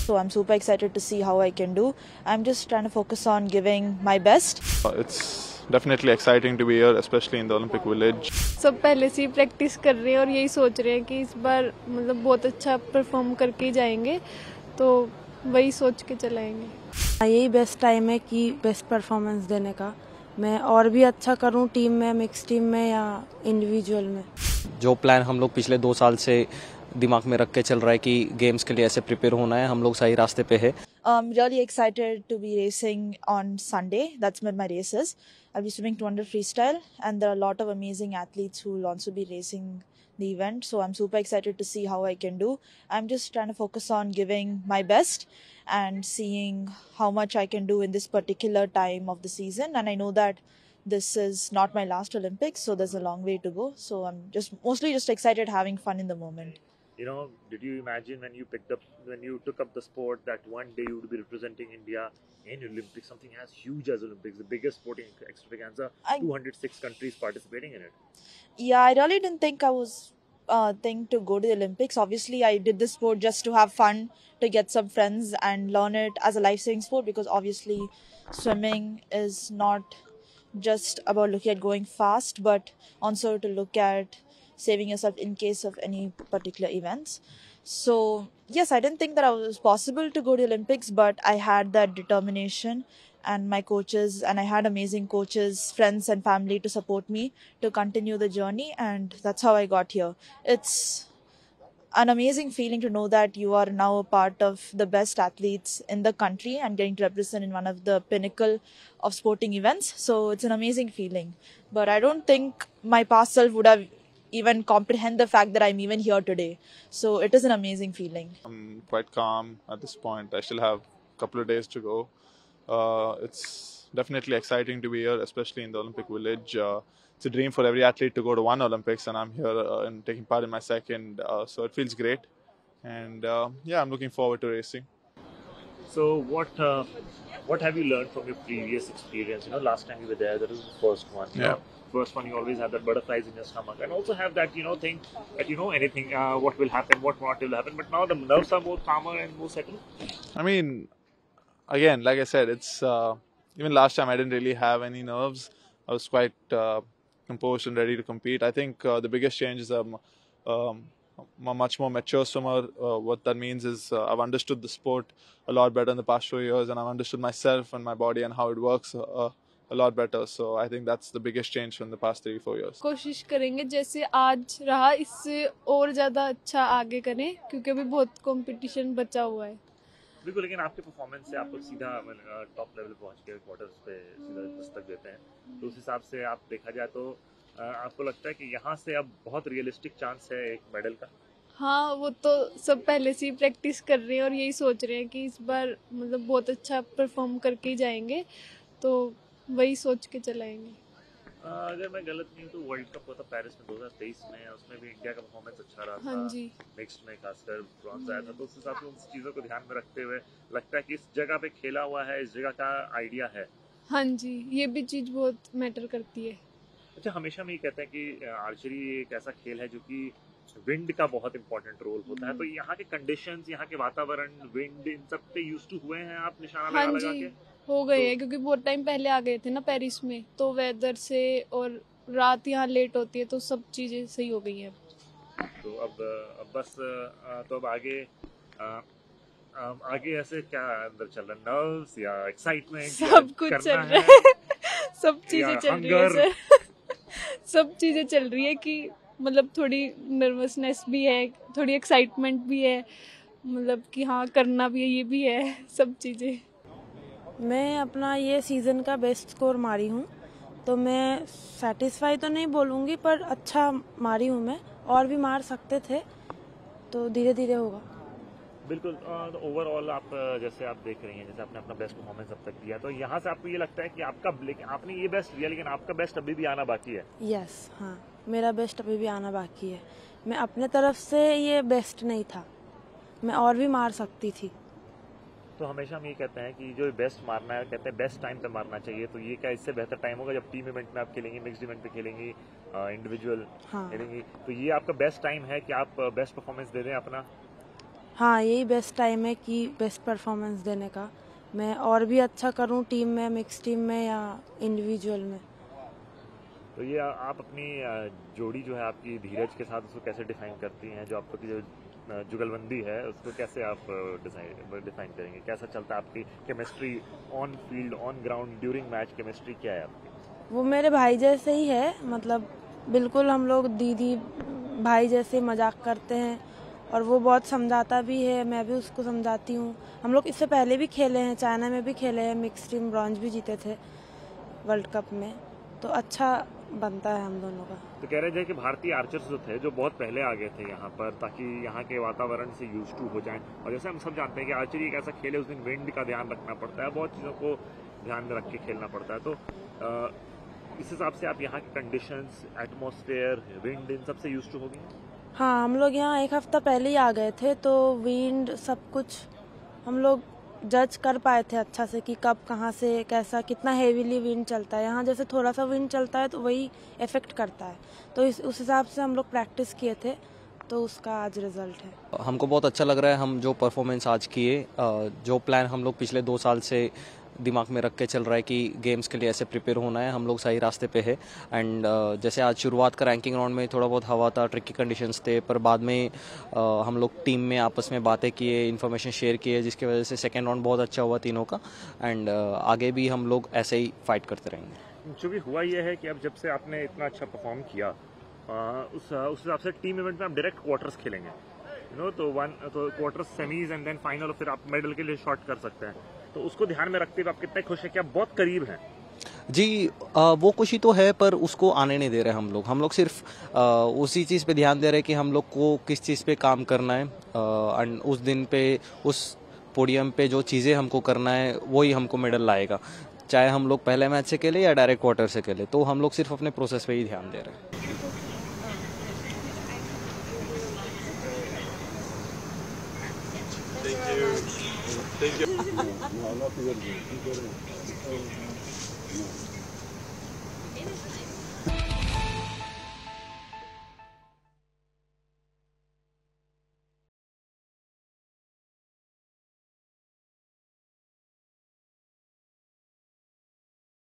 So I'm super excited to see how I can do. I'm just trying to focus on giving my best. It's definitely exciting to be here, especially in the Olympic Village. सब पहले से ही practice कर रहे हैं और यही सोच रहे हैं कि इस बार मतलब बहुत अच्छा परफॉर्म करके ही जाएंगे, तो वही सोच के चलाएंगे। यही बेस्ट टाइम है कि बेस्ट परफॉर्मेंस देने का। मैं और भी अच्छा करूं टीम में, मिक्स टीम में या इंडिविजुअल में। जो प्लान हम लोग पिछले 2 साल से दिमाग में रख के चल रहा है कि गेम्स के लिए ऐसे प्रिपेयर होना है, हम लोग सही रास्ते पे है। Really excited to be racing on Sunday. That's when my race is. I'll be swimming 200 freestyle, and there are a lot of amazing athletes who will also be racing the event. So I'm super excited to see how I can do. I'm just trying to focus on giving my best and seeing how much I can do in this particular time of the season. And I know that this is not my last Olympics, so there's a long way to go. So I'm mostly excited, having fun in the moment. You know, did you imagine when you took up the sport that one day you would be representing India in Olympics, something as huge as Olympics, the biggest sporting extravaganza, 206 countries participating in it? Yeah, I really didn't think I was think to go to the Olympics. Obviously, I did this sport just to have fun, to get some friends and learn it as a life-saving sport, because obviously swimming is not just about looking at going fast, but also to look at saving yourself in case of any particular events. So yes, I didn't think that it was possible to go to the Olympics, but I had that determination and my coaches, and I had amazing coaches, friends and family to support me to continue the journey, and that's how I got here. It's an amazing feeling to know that you are now a part of the best athletes in the country and getting to represent in one of the pinnacle of sporting events. So it's an amazing feeling, but I don't think my past self would have even comprehend the fact that I'm even here today. So it is an amazing feeling. I'm quite calm at this point. I still have a couple of days to go. It's definitely exciting to be here, especially in the Olympic Village. It's a dream for every athlete to go to one Olympics, and I'm here and taking part in my second. So it feels great, and yeah, I'm looking forward to racing. So what have you learned from your previous experience? You know, last time you were there, that was the first one. You know, first one, you always have that butterflies in your stomach, and also have that thing that anything what will happen, what not will happen. But now the nerves are more calmer and more settled. I mean, again, like I said, it's even last time I didn't really have any nerves. I was quite composed and ready to compete. I think the biggest change is I'm a much more mature swimmer. What that means is I've understood the sport a lot better in the past few years, and I've understood myself and my body and how it works a lot better. So I think that's the biggest change from the past 3-4 years. कोशिश करेंगे जैसे आज रहा इससे और ज़्यादा अच्छा आगे करें, क्योंकि अभी बहुत कंपटीशन बचा हुआ है। बिल्कुल, लेकिन आपके परफॉर्मेंस से आप लोग सीधा टॉप लेवल पहुंच के क्वार्टर्स पे सीधा दस्तक देते हैं, तो उस हिसाब से आप देखा जाए तो आपको लगता है कि यहाँ से अब बहुत रियलिस्टिक चांस है एक मेडल का? हाँ, वो तो सब पहले से ही प्रैक्टिस कर रहे हैं और यही सोच रहे हैं कि इस बार मतलब बहुत अच्छा परफॉर्म करके ही जाएंगे, तो वही सोच के चलाएंगे। अगर मैं गलत नहीं हूँ तो वर्ल्ड कप हुआ था पेरिस में 2023 में, उसमें भी इंडिया का परफॉर्मेंस अच्छा रहा था। हाँ जी। नेक्स्ट में खासकर ब्रॉन्ज आया था, तो उस हिसाब से उन चीज़ों को ध्यान में रखते हुए लगता है कि इस जगह पे खेला हुआ है, इस जगह का आइडिया है। हाँ जी, ये भी चीज़ बहुत मैटर करती है। अच्छा, हमेशा हम ये कहते हैं कि आर्चरी एक ऐसा खेल है जो कि विंड का बहुत इंपॉर्टेंट रोल होता है, तो यहाँ के कंडीशंस, यहाँ के वातावरण, विंड, इन सब पे यूज्ड टू हुए हैं आप निशाना लगा के? हो गए हैं, क्योंकि बहुत टाइम पहले आ गए थे ना पेरिस में, तो वेदर से और रात यहाँ लेट होती है, तो सब चीज़ें सही हो गई हैं। तो अब बस तो अब आगे ऐसे क्या अंदर चल रहा है, नर्व्स या एक्साइटमेंट, सब कुछ चल रहा है सब चीज़ें चल रही है सर सब चीज़ें चल रही है कि मतलब थोड़ी नर्वसनेस भी है, थोड़ी एक्साइटमेंट भी है, मतलब कि हाँ करना भी है, ये भी है, सब चीज़ें। मैं अपना ये सीज़न का बेस्ट स्कोर मारी हूँ, तो मैं सेटिस्फाई तो नहीं बोलूँगी, पर अच्छा मारी हूँ मैं, और भी मार सकते थे, तो धीरे धीरे होगा। बिल्कुल, तो ओवरऑल आप जैसे आप देख रही हैं, जैसे आपने अपना बेस्ट परफॉर्मेंस अब तक दिया, तो यहाँ से आपको ये लगता है कि आपने ये बेस्ट दिया, लेकिन आपका बेस्ट अभी भी आना बाकी है? यस, हाँ, मेरा बेस्ट अभी भी आना बाकी है। मैं अपने तरफ से ये बेस्ट नहीं था, मैं और भी मार सकती थी। तो हमेशा हम ये कहते हैं कि जो बेस्ट मारना है, कहते हैं बेस्ट टाइम पे मारना चाहिए, तो ये क्या इससे बेहतर टाइम होगा जब टीम इवेंट में आप खेलेंगी, मिक्स्ड इवेंट पे खेलेंगी, इंडिविजुअल खेलेंगी, तो ये आपका बेस्ट टाइम है कि आप बेस्ट परफॉर्मेंस दे दें अपना? हाँ, यही बेस्ट टाइम है कि बेस्ट परफॉर्मेंस देने का। मैं और भी अच्छा करूँ टीम में, मिक्स टीम में या इंडिविजुअल में। तो ये आप अपनी जोड़ी जो है आपकी धीरज के साथ उसको कैसे डिफाइन करती हैं? जो आपकी जो जुगलबंदी है उसको कैसे आप डिफाइन करेंगे? कैसा चलता है आपकी chemistry on field, on ground, during match? Chemistry क्या है आपकी? वो मेरे भाई जैसे ही है, मतलब बिल्कुल हम लोग दीदी भाई जैसे मजाक करते हैं और वो बहुत समझाता भी है, मैं भी उसको समझाती हूँ। हम लोग इससे पहले भी खेले हैं, चाइना में भी खेले हैं, मिक्स टीम ब्रॉन्ज भी जीते थे वर्ल्ड कप में, तो अच्छा बनता है हम दोनों का। तो कह रहे थे कि भारतीय आर्चर्स जो थे जो बहुत पहले आ गए थे यहाँ पर ताकि यहाँ के वातावरण से यूज टू हो जाएं, और जैसे हम सब जानते हैं कि आर्चरी एक ऐसा खेल है उस दिन विंड का ध्यान रखना पड़ता है, बहुत चीज़ों को ध्यान में रख के खेलना पड़ता है। तो इस हिसाब से आप यहाँ के कंडीशंस, एटमॉस्फेयर, विंड, इन सब से यूज टू हो गए? हाँ, हम लोग यहाँ एक हफ्ता पहले ही आ गए थे, तो विंड सब कुछ हम लोग जज कर पाए थे अच्छा से कि कब कहाँ से कैसा कितना हेवीली विंड चलता है। यहाँ जैसे थोड़ा सा विंड चलता है तो वही इफेक्ट करता है, तो उस हिसाब से हम लोग प्रैक्टिस किए थे, तो उसका आज रिजल्ट है। हमको बहुत अच्छा लग रहा है, हम जो परफॉर्मेंस आज किए, जो प्लान हम लोग पिछले 2 साल से दिमाग में रख के चल रहा है कि गेम्स के लिए ऐसे प्रिपेयर होना है, हम लोग सही रास्ते पे है। एंड जैसे आज शुरुआत का रैंकिंग राउंड में थोड़ा बहुत हवा था, ट्रिकी कंडीशंस थे, पर बाद में हम लोग टीम में आपस में बातें किए, इन्फॉर्मेशन शेयर किए, जिसकी वजह से सेकेंड राउंड बहुत अच्छा हुआ तीनों का। एंड आगे भी हम लोग ऐसे ही फाइट करते रहेंगे। चूँकि हुआ यह है कि अब जब से आपने इतना अच्छा परफॉर्म किया, उस हिसाब से टीम इवेंट में आप डायरेक्ट क्वार्टर्स खेलेंगे, तो quarters, semis and then final, और फिर आप मेडल के लिए शॉट कर सकते हैं। तो उसको ध्यान में रखते हुए आप कितने खुश हैं कि आप बहुत करीब हैं? जी, वो खुशी तो है, पर उसको आने नहीं दे रहे हम लोग सिर्फ उसी चीज़ पे ध्यान दे रहे हैं कि हम लोग को किस चीज़ पे काम करना है, एंड उस दिन पे उस पोडियम पे जो चीज़ें हमको करना है वही हमको मेडल लाएगा, चाहे हम लोग पहले मैच से खेले या डायरेक्ट क्वार्टर से खेले। तो हम लोग सिर्फ अपने प्रोसेस पे ही ध्यान दे रहे हैं। Thank you.